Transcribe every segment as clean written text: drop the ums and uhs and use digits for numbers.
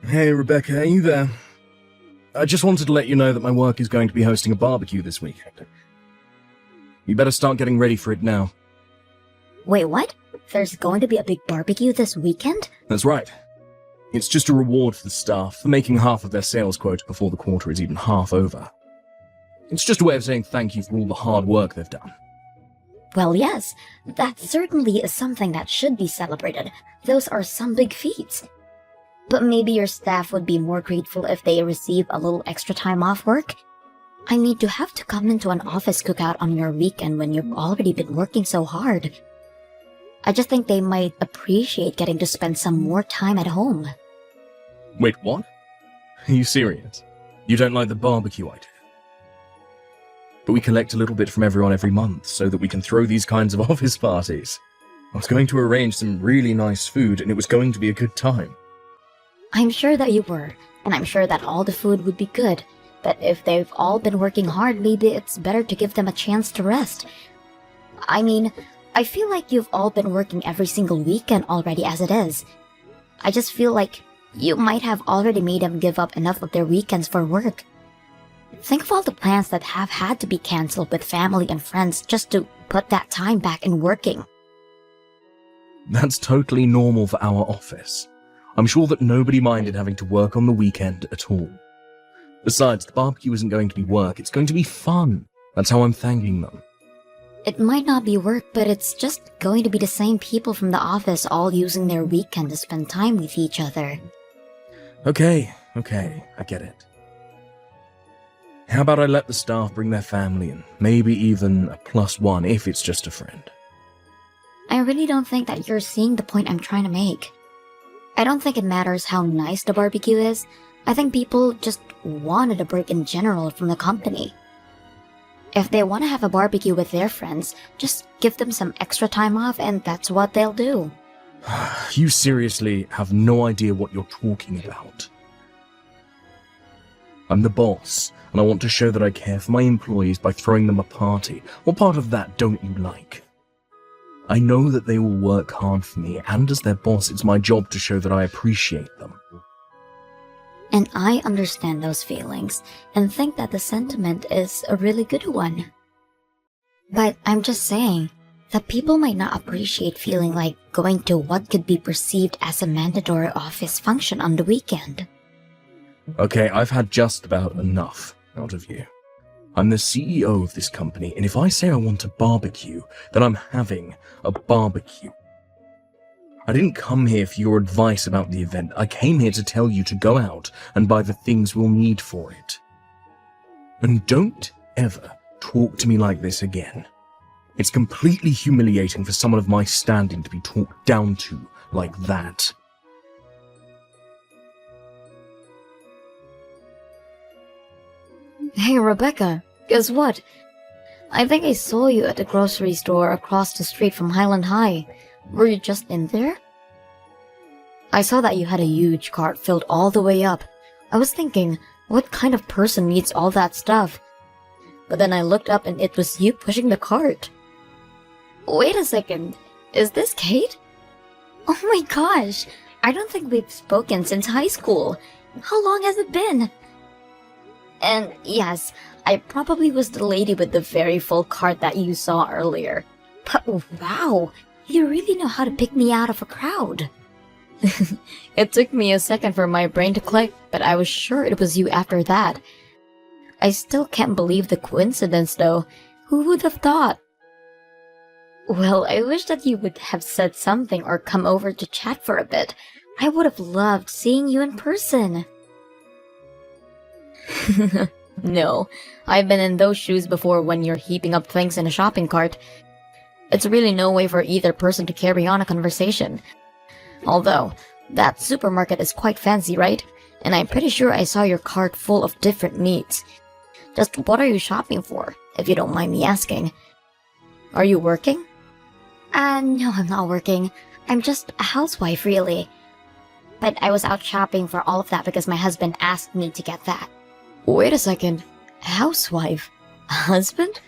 Hey Rebecca, are you there? I just wanted to let you know that my work is going to be hosting a barbecue this weekend. You better start getting ready for it now. Wait, what? There's going to be a big barbecue this weekend? That's right. It's just a reward for the staff for making half of their sales quota before the quarter is even half over. It's just a way of saying thank you for all the hard work they've done. Well, yes, that certainly is something that should be celebrated. Those are some big feats. But maybe your staff would be more grateful if they receive a little extra time off work? I mean, to have to come into an office cookout on your weekend when you've already been working so hard. I just think they might appreciate getting to spend some more time at home. Wait, what? Are you serious? You don't like the barbecue idea? But we collect a little bit from everyone every month so that we can throw these kinds of office parties. I was going to arrange some really nice food and it was going to be a good time. I'm sure that you were, and I'm sure that all the food would be good. But if they've all been working hard, maybe it's better to give them a chance to rest. I mean, I feel like you've all been working every single weekend already as it is. I just feel like you might have already made them give up enough of their weekends for work. Think of all the plans that have had to be cancelled with family and friends just to put that time back in working. That's totally normal for our office. I'm sure that nobody minded having to work on the weekend at all. Besides, the barbecue isn't going to be work, it's going to be fun. That's how I'm thanking them. It might not be work, but it's just going to be the same people from the office all using their weekend to spend time with each other. Okay, I get it. How about I let the staff bring their family and maybe even a +1 if it's just a friend? I really don't think that you're seeing the point I'm trying to make. I don't think it matters how nice the barbecue is. I think people just wanted a break in general from the company. If they want to have a barbecue with their friends, just give them some extra time off and that's what they'll do. You seriously have no idea what you're talking about. I'm the boss, and I want to show that I care for my employees by throwing them a party. What part of that don't you like? I know that they will work hard for me, and as their boss, it's my job to show that I appreciate them. And I understand those feelings, and think that the sentiment is a really good one. But I'm just saying that people might not appreciate feeling like going to what could be perceived as a mandatory office function on the weekend. Okay, I've had just about enough out of you. I'm the CEO of this company, and if I say I want a barbecue, then I'm having a barbecue. I didn't come here for your advice about the event. I came here to tell you to go out and buy the things we'll need for it. And don't ever talk to me like this again. It's completely humiliating for someone of my standing to be talked down to like that. Hey Rebecca, guess what? I think I saw you at the grocery store across the street from Highland High. Were you just in there? I saw that you had a huge cart filled all the way up. I was thinking, what kind of person needs all that stuff? But then I looked up and it was you pushing the cart. Wait a second, is this Kate? Oh my gosh, I don't think we've spoken since high school. How long has it been? And yes, I probably was the lady with the very full cart that you saw earlier. But wow, you really know how to pick me out of a crowd. It took me a second for my brain to click, but I was sure it was you after that. I still can't believe the coincidence though. Who would have thought? Well, I wish that you would have said something or come over to chat for a bit. I would have loved seeing you in person. No, I've been in those shoes before when you're heaping up things in a shopping cart. It's really no way for either person to carry on a conversation. Although, that supermarket is quite fancy, right? And I'm pretty sure I saw your cart full of different needs. Just what are you shopping for, if you don't mind me asking? Are you working? No, I'm not working. I'm just a housewife, really. But I was out shopping for all of that because my husband asked me to get that. Wait a second. Housewife? Husband?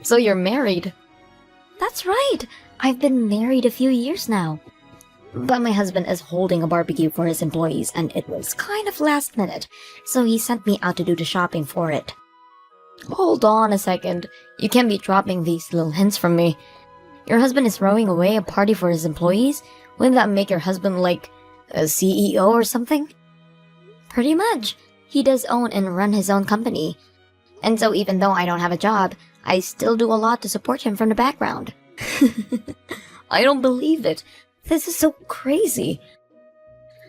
So you're married? That's right. I've been married a few years now. But my husband is holding a barbecue for his employees, and it was kind of last minute, so he sent me out to do the shopping for it. Hold on a second. You can't be dropping these little hints from me. Your husband is throwing away a party for his employees? Wouldn't that make your husband like a CEO or something? Pretty much. He does own and run his own company. And so even though I don't have a job, I still do a lot to support him from the background. I don't believe it. This is so crazy.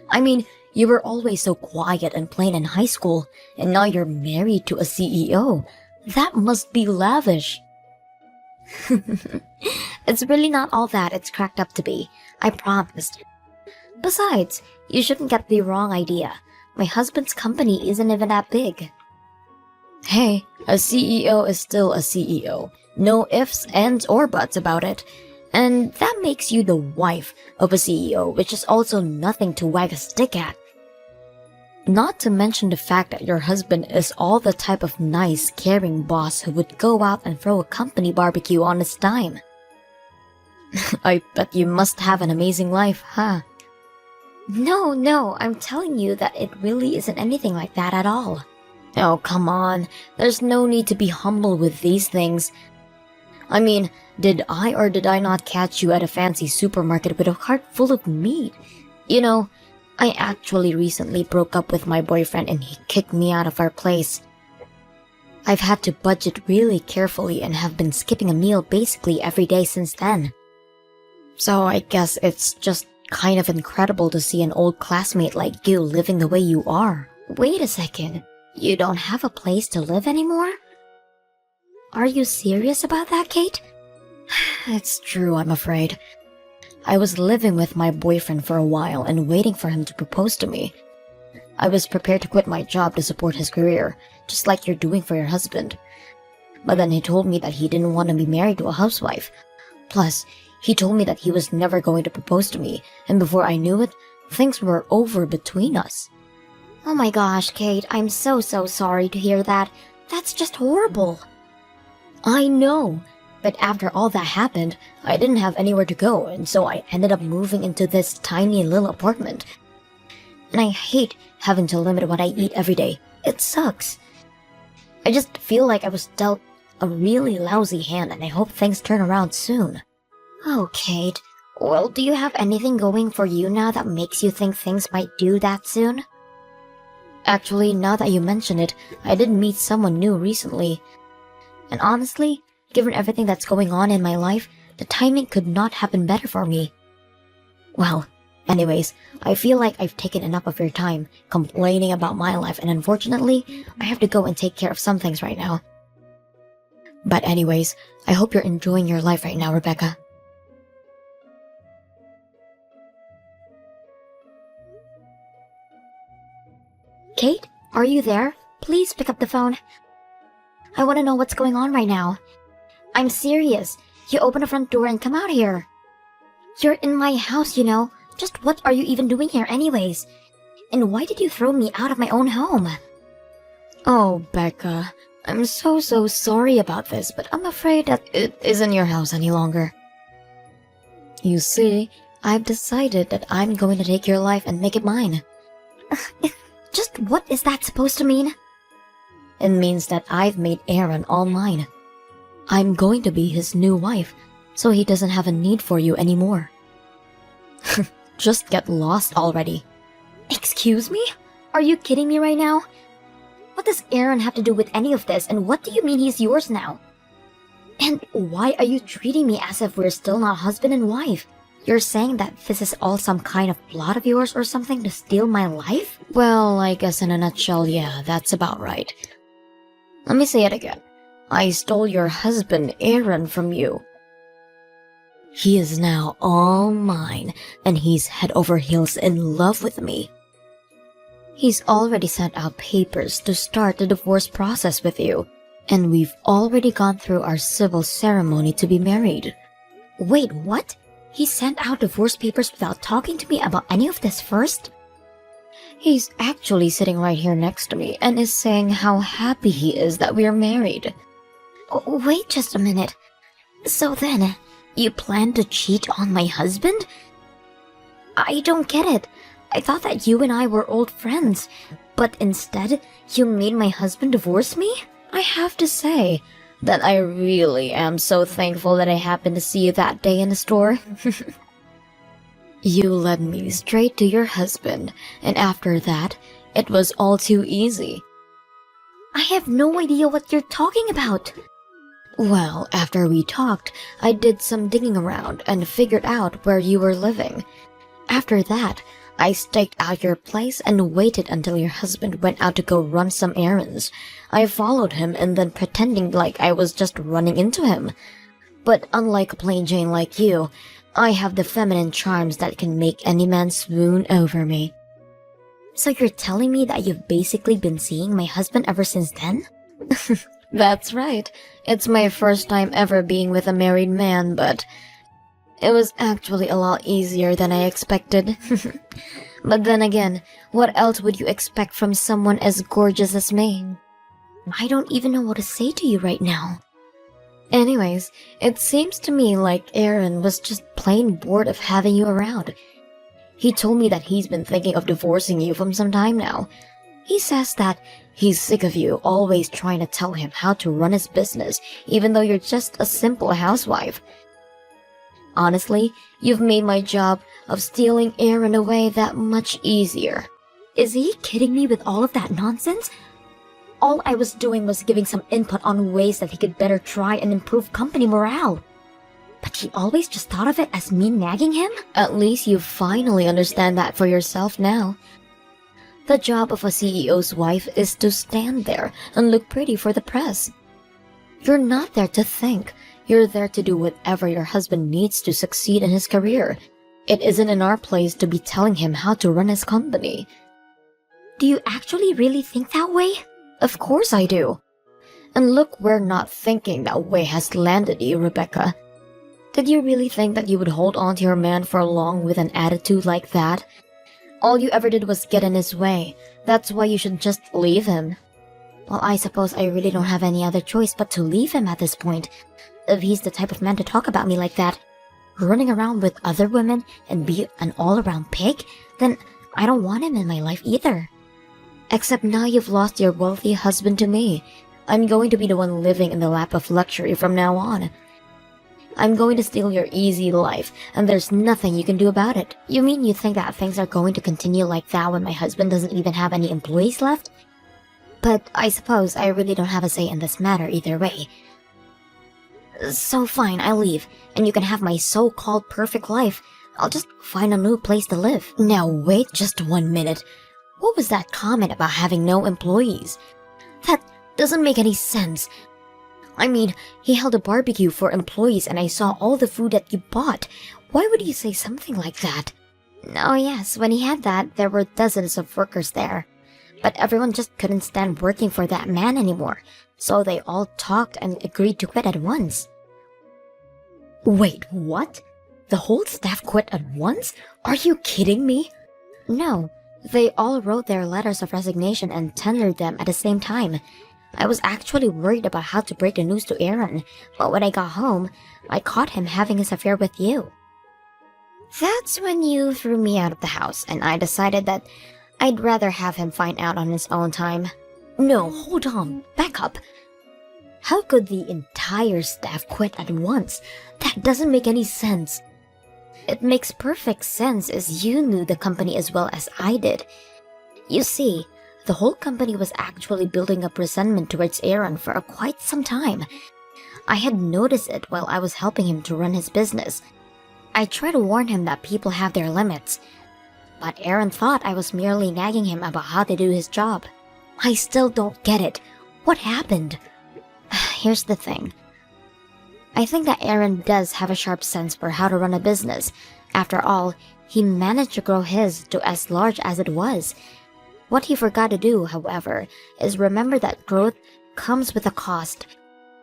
I mean, you were always so quiet and plain in high school, and now you're married to a CEO. That must be lavish. It's really not all that it's cracked up to be, I promised. Besides, you shouldn't get the wrong idea. My husband's company isn't even that big. Hey, a CEO is still a CEO. No ifs, ands, or buts about it. And that makes you the wife of a CEO, which is also nothing to wag a stick at. Not to mention the fact that your husband is all the type of nice, caring boss who would go out and throw a company barbecue on his dime. I bet you must have an amazing life, huh? No, I'm telling you that it really isn't anything like that at all. Oh, come on. There's no need to be humble with these things. I mean, did I or did I not catch you at a fancy supermarket with a cart full of meat? You know, I actually recently broke up with my boyfriend and he kicked me out of our place. I've had to budget really carefully and have been skipping a meal basically every day since then. So I guess it's just kind of incredible to see an old classmate like you living the way you are. Wait a second, you don't have a place to live anymore? Are you serious about that, Kate? It's true, I'm afraid. I was living with my boyfriend for a while and waiting for him to propose to me. I was prepared to quit my job to support his career, just like you're doing for your husband. But then he told me that he didn't want to be married to a housewife. Plus, he told me that he was never going to propose to me, and before I knew it, things were over between us. Oh my gosh, Kate, I'm so sorry to hear that. That's just horrible. I know, but after all that happened, I didn't have anywhere to go, and so I ended up moving into this tiny little apartment. And I hate having to limit what I eat every day. It sucks. I just feel like I was dealt a really lousy hand, and I hope things turn around soon. Oh, Kate. Well, do you have anything going for you now that makes you think things might do that soon? Actually, now that you mention it, I did meet someone new recently. And honestly, given everything that's going on in my life, the timing could not have been better for me. Well, anyways, I feel like I've taken enough of your time complaining about my life, and unfortunately, I have to go and take care of some things right now. But anyways, I hope you're enjoying your life right now, Rebecca. Kate, are you there? Please pick up the phone. I want to know what's going on right now. I'm serious. You open the front door and come out here. You're in my house, you know. Just what are you even doing here anyways? And why did you throw me out of my own home? Oh, Becca. I'm so sorry about this, but I'm afraid that it isn't your house any longer. You see, I've decided that I'm going to take your life and make it mine. Just what is that supposed to mean? It means that I've made Aaron all mine. I'm going to be his new wife, so he doesn't have a need for you anymore. Just get lost already. Excuse me? Are you kidding me right now? What does Aaron have to do with any of this, and what do you mean he's yours now? And why are you treating me as if we're still not husband and wife? You're saying that this is all some kind of plot of yours or something to steal my life? Well, I guess in a nutshell, yeah, that's about right. Let me say it again. I stole your husband, Aaron, from you. He is now all mine, and he's head over heels in love with me. He's already sent out papers to start the divorce process with you, and we've already gone through our civil ceremony to be married. Wait, what? He sent out divorce papers without talking to me about any of this first? He's actually sitting right here next to me and is saying how happy he is that we're married. Oh, wait just a minute. So then, you plan to cheat on my husband? I don't get it. I thought that you and I were old friends, but instead, you made my husband divorce me? I have to say that I really am so thankful that I happened to see you that day in the store. You led me straight to your husband, and after that, it was all too easy. I have no idea what you're talking about. Well, after we talked, I did some digging around and figured out where you were living. After that, I staked out your place and waited until your husband went out to go run some errands. I followed him and then pretending like I was just running into him. But unlike a plain Jane like you, I have the feminine charms that can make any man swoon over me. So you're telling me that you've basically been seeing my husband ever since then? That's right. It's my first time ever being with a married man, but it was actually a lot easier than I expected. But then again, what else would you expect from someone as gorgeous as me? I don't even know what to say to you right now. Anyways, it seems to me like Aaron was just plain bored of having you around. He told me that he's been thinking of divorcing you for some time now. He says that he's sick of you always trying to tell him how to run his business, even though you're just a simple housewife. Honestly, you've made my job of stealing Aaron away that much easier. Is he kidding me with all of that nonsense? All I was doing was giving some input on ways that he could better try and improve company morale. But he always just thought of it as me nagging him? At least you finally understand that for yourself now. The job of a CEO's wife is to stand there and look pretty for the press. You're not there to think. You're there to do whatever your husband needs to succeed in his career. It isn't in our place to be telling him how to run his company. Do you actually really think that way? Of course I do. And look where not thinking that way has landed you, Rebecca. Did you really think that you would hold on to your man for long with an attitude like that? All you ever did was get in his way. That's why you should just leave him. Well, I suppose I really don't have any other choice but to leave him at this point. If he's the type of man to talk about me like that, running around with other women and be an all-around pig, then I don't want him in my life either. Except now you've lost your wealthy husband to me. I'm going to be the one living in the lap of luxury from now on. I'm going to steal your easy life, and there's nothing you can do about it. You mean you think that things are going to continue like that when my husband doesn't even have any employees left? But I suppose I really don't have a say in this matter either way. So fine, I'll leave, and you can have my so-called perfect life. I'll just find a new place to live. Now wait just 1 minute. What was that comment about having no employees? That doesn't make any sense. I mean, he held a barbecue for employees and I saw all the food that you bought. Why would you say something like that? Oh yes, when he had that, there were dozens of workers there. But everyone just couldn't stand working for that man anymore, so they all talked and agreed to quit at once. Wait, what? The whole staff quit at once? Are you kidding me? No. They all wrote their letters of resignation and tendered them at the same time. I was actually worried about how to break the news to Aaron, but when I got home, I caught him having his affair with you. That's when you threw me out of the house, and I decided that I'd rather have him find out on his own time. No, hold on, back up. How could the entire staff quit at once? That doesn't make any sense. It makes perfect sense as you knew the company as well as I did. You see, the whole company was actually building up resentment towards Aaron for quite some time. I had noticed it while I was helping him to run his business. I tried to warn him that people have their limits, but Aaron thought I was merely nagging him about how to do his job. I still don't get it. What happened? Here's the thing. I think that Aaron does have a sharp sense for how to run a business. After all, he managed to grow his to as large as it was. What he forgot to do, however, is remember that growth comes with a cost,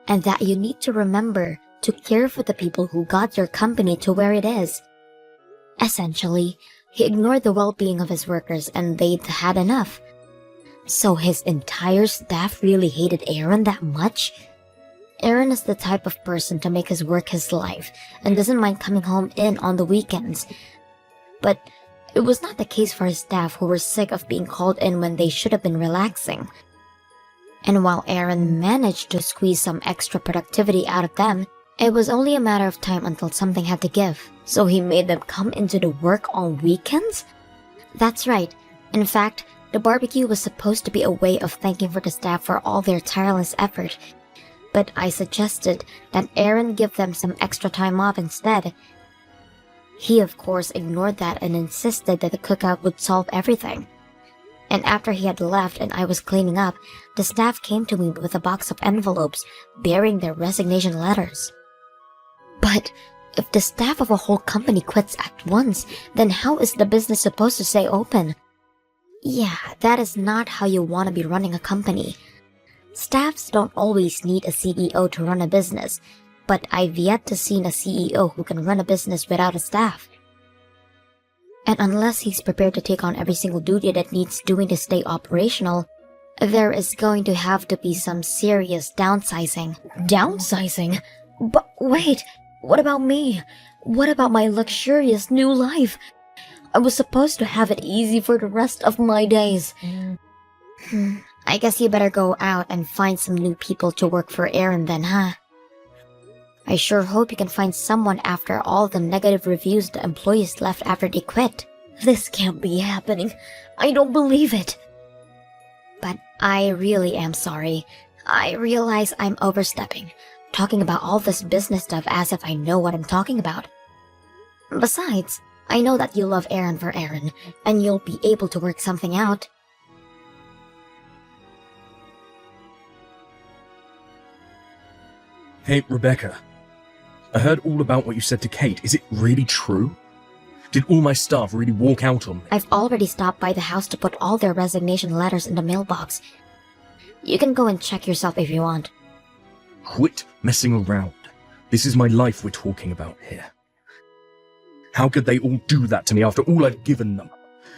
and that you need to remember to care for the people who got your company to where it is. Essentially, he ignored the well-being of his workers and they'd had enough. So his entire staff really hated Aaron that much? Aaron is the type of person to make his work his life and doesn't mind coming home in on the weekends. But It was not the case for his staff who were sick of being called in when they should have been relaxing. And while Aaron managed to squeeze some extra productivity out of them, it was only a matter of time until something had to give. So he made them come into the work on weekends? That's right. In fact, the barbecue was supposed to be a way of thanking for the staff for all their tireless effort. But I suggested that Aaron give them some extra time off instead. He of course ignored that and insisted that the cookout would solve everything. And after he had left and I was cleaning up, the staff came to me with a box of envelopes bearing their resignation letters. But if the staff of a whole company quits at once, then how is the business supposed to stay open? Yeah, that is not how you want to be running a company. Staffs don't always need a CEO to run a business, but I've yet to see a CEO who can run a business without a staff. And unless he's prepared to take on every single duty that needs doing to stay operational, there is going to have to be some serious downsizing. Downsizing? But wait, what about me? What about my luxurious new life? I was supposed to have it easy for the rest of my days. I guess you better go out and find some new people to work for Aaron then, huh? I sure hope you can find someone after all the negative reviews the employees left after they quit. This can't be happening. I don't believe it. But I really am sorry. I realize I'm overstepping, talking about all this business stuff as if I know what I'm talking about. Besides, I know that you love Aaron for Aaron, and you'll be able to work something out. Hey, Rebecca. I heard all about what you said to Kate. Is it really true? Did all my staff really walk out on me? I've already stopped by the house to put all their resignation letters in the mailbox. You can go and check yourself if you want. Quit messing around. This is my life we're talking about here. How could they all do that to me after all I've given them?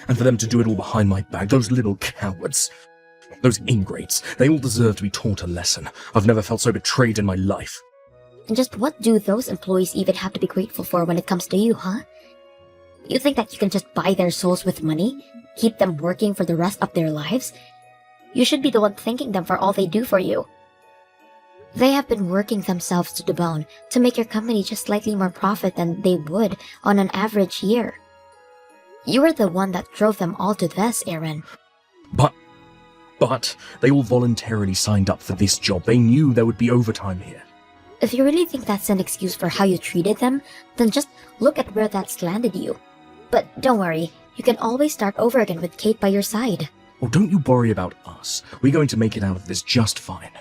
And for them to do it all behind my back, those little cowards. Those ingrates, they all deserve to be taught a lesson. I've never felt so betrayed in my life. And just what do those employees even have to be grateful for when it comes to you, huh? You think that you can just buy their souls with money? Keep them working for the rest of their lives? You should be the one thanking them for all they do for you. They have been working themselves to the bone to make your company just slightly more profit than they would on an average year. You were the one that drove them all to this, Aaron. But they all voluntarily signed up for this job. They knew there would be overtime here. If you really think that's an excuse for how you treated them, then just look at where that's landed you. But don't worry, you can always start over again with Kate by your side. Oh, don't you worry about us. We're going to make it out of this just fine.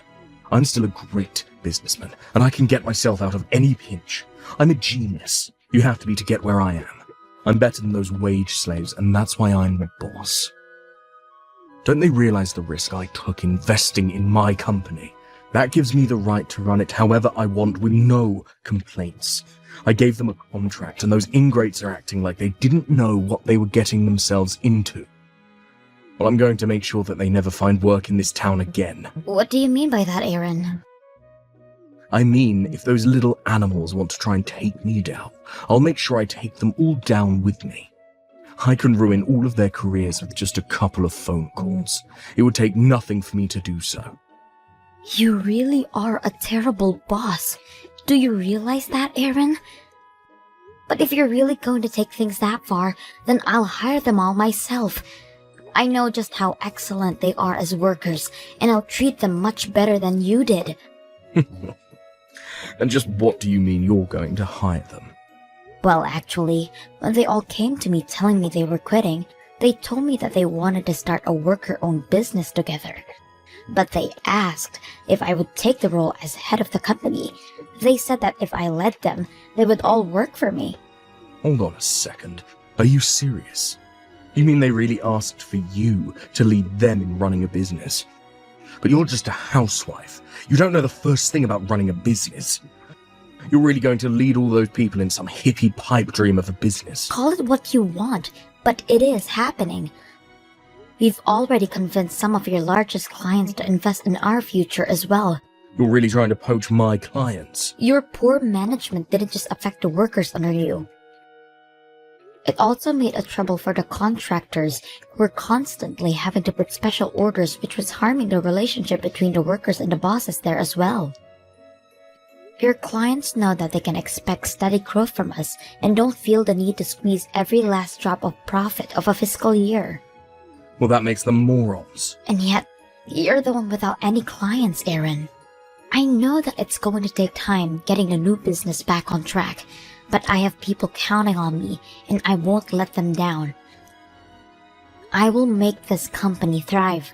I'm still a great businessman, and I can get myself out of any pinch. I'm a genius. You have to be to get where I am. I'm better than those wage slaves, and that's why I'm the boss. Don't they realize the risk I took investing in my company? That gives me the right to run it however I want with no complaints. I gave them a contract, and those ingrates are acting like they didn't know what they were getting themselves into. Well, I'm going to make sure that they never find work in this town again. What do you mean by that, Aaron? I mean, if those little animals want to try and take me down, I'll make sure I take them all down with me. I can ruin all of their careers with just a couple of phone calls. It would take nothing for me to do so. You really are a terrible boss. Do you realize that, Aaron? But if you're really going to take things that far, then I'll hire them all myself. I know just how excellent they are as workers, and I'll treat them much better than you did. And just what do you mean you're going to hire them? Well, actually, when they all came to me telling me they were quitting, they told me that they wanted to start a worker-owned business together. But they asked if I would take the role as head of the company. They said that if I led them, they would all work for me. Hold on a second. Are you serious? You mean they really asked for you to lead them in running a business? But you're just a housewife. You don't know the first thing about running a business. You're really going to lead all those people in some hippie pipe dream of a business. Call it what you want, but it is happening. We've already convinced some of your largest clients to invest in our future as well. You're really trying to poach my clients. Your poor management didn't just affect the workers under you. It also made a trouble for the contractors who were constantly having to put special orders, which was harming the relationship between the workers and the bosses there as well. Your clients know that they can expect steady growth from us and don't feel the need to squeeze every last drop of profit of a fiscal year. Well, that makes them morons. And yet, you're the one without any clients, Aaron. I know that it's going to take time getting the new business back on track, but I have people counting on me, and I won't let them down. I will make this company thrive.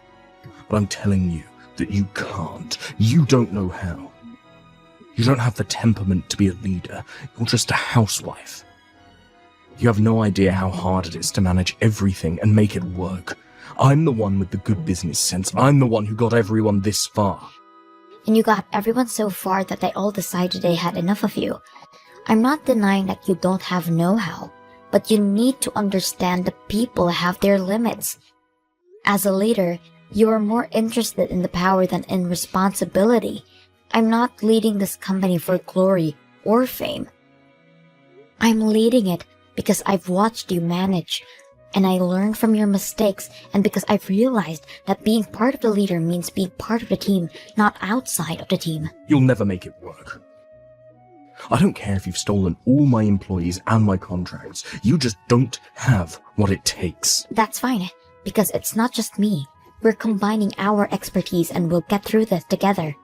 But I'm telling you that you can't. You don't know how. You don't have the temperament to be a leader. You're just a housewife. You have no idea how hard it is to manage everything and make it work. I'm the one with the good business sense. I'm the one who got everyone this far. And you got everyone so far that they all decided they had enough of you. I'm not denying that you don't have know-how, but you need to understand the people have their limits. As a leader, you are more interested in the power than in responsibility. I'm not leading this company for glory or fame. I'm leading it because I've watched you manage, and I learned from your mistakes, and because I've realized that being part of the leader means being part of the team, not outside of the team. You'll never make it work. I don't care if you've stolen all my employees and my contracts. You just don't have what it takes. That's fine, because it's not just me. We're combining our expertise and we'll get through this together.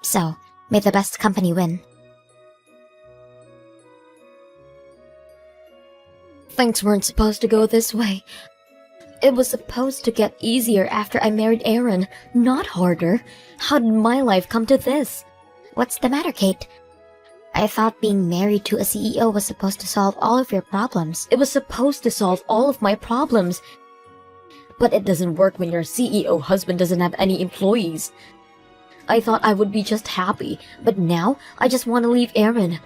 So, may the best company win. Things weren't supposed to go this way. It was supposed to get easier after I married Aaron, not harder. How did my life come to this? What's the matter, Kate? I thought being married to a CEO was supposed to solve all of your problems. It was supposed to solve all of my problems. But it doesn't work when your CEO husband doesn't have any employees. I thought I would be just happy, but now I just want to leave Aaron.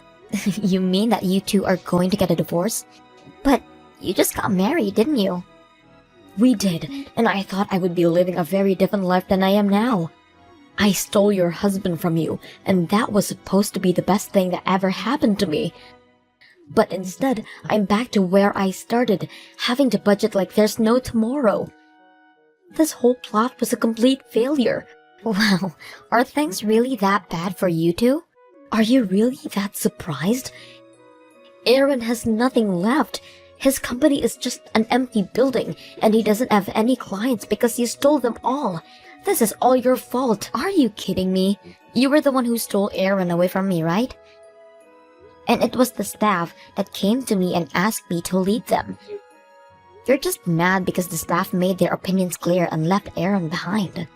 You mean that you two are going to get a divorce? But you just got married, didn't you? We did, and I thought I would be living a very different life than I am now. I stole your husband from you, and that was supposed to be the best thing that ever happened to me. But instead, I'm back to where I started, having to budget like there's no tomorrow. This whole plot was a complete failure. Wow, are things really that bad for you two? Are you really that surprised? Aaron has nothing left. His company is just an empty building, and he doesn't have any clients because you stole them all. This is all your fault. Are you kidding me? You were the one who stole Aaron away from me, right? And it was the staff that came to me and asked me to lead them. You're just mad because the staff made their opinions clear and left Aaron behind.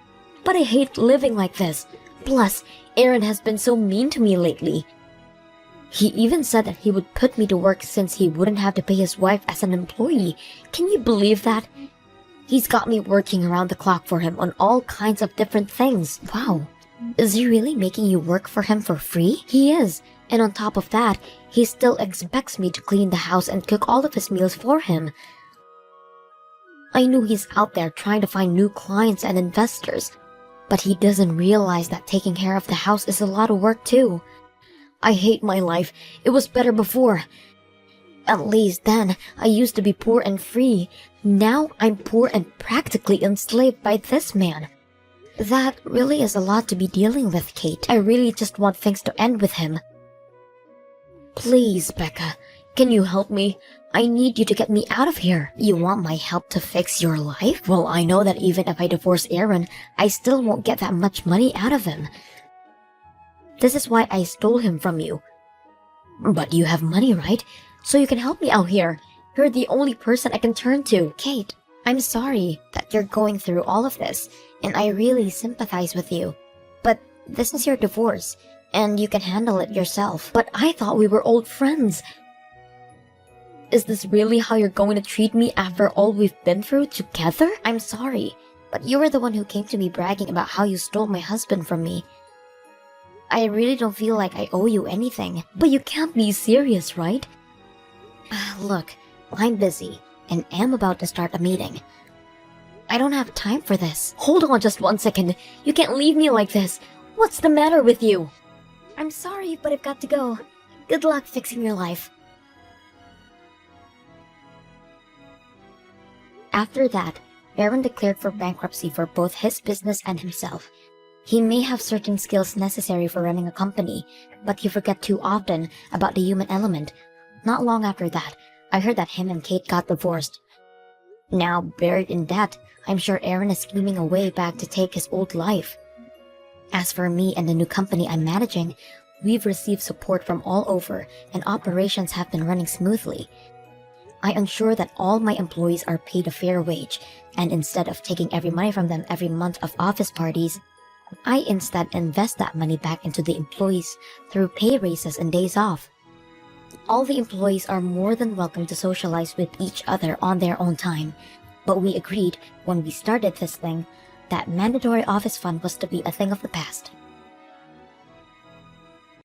But I hate living like this. Plus, Aaron has been so mean to me lately. He even said that he would put me to work since he wouldn't have to pay his wife as an employee. Can you believe that? He's got me working around the clock for him on all kinds of different things. Wow. Is he really making you work for him for free? He is. And on top of that, he still expects me to clean the house and cook all of his meals for him. I knew he's out there trying to find new clients and investors, but he doesn't realize that taking care of the house is a lot of work too. I hate my life. It was better before. At least then, I used to be poor and free. Now I'm poor and practically enslaved by this man. That really is a lot to be dealing with, Kate. I really just want things to end with him. Please, Becca, can you help me? I need you to get me out of here. You want my help to fix your life? Well, I know that even if I divorce Aaron, I still won't get that much money out of him. This is why I stole him from you. But you have money, right? So you can help me out here. You're the only person I can turn to. Kate, I'm sorry that you're going through all of this, and I really sympathize with you. But this is your divorce, and you can handle it yourself. But I thought we were old friends. Is this really how you're going to treat me after all we've been through together? I'm sorry, but you were the one who came to me bragging about how you stole my husband from me. I really don't feel like I owe you anything. But you can't be serious, right? Look, I'm busy, and am about to start a meeting. I don't have time for this. Hold on just 1 second. You can't leave me like this. What's the matter with you? I'm sorry, but I've got to go. Good luck fixing your life. After that, Aaron declared for bankruptcy for both his business and himself. He may have certain skills necessary for running a company, but he forget too often about the human element. Not long after that, I heard that him and Kate got divorced. Now, buried in debt, I'm sure Aaron is scheming a way back to take his old life. As for me and the new company I'm managing, we've received support from all over and operations have been running smoothly. I ensure that all my employees are paid a fair wage, and instead of taking every money from them every month of office parties, I instead invest that money back into the employees through pay raises and days off. All the employees are more than welcome to socialize with each other on their own time, but we agreed when we started this thing that mandatory office fun was to be a thing of the past.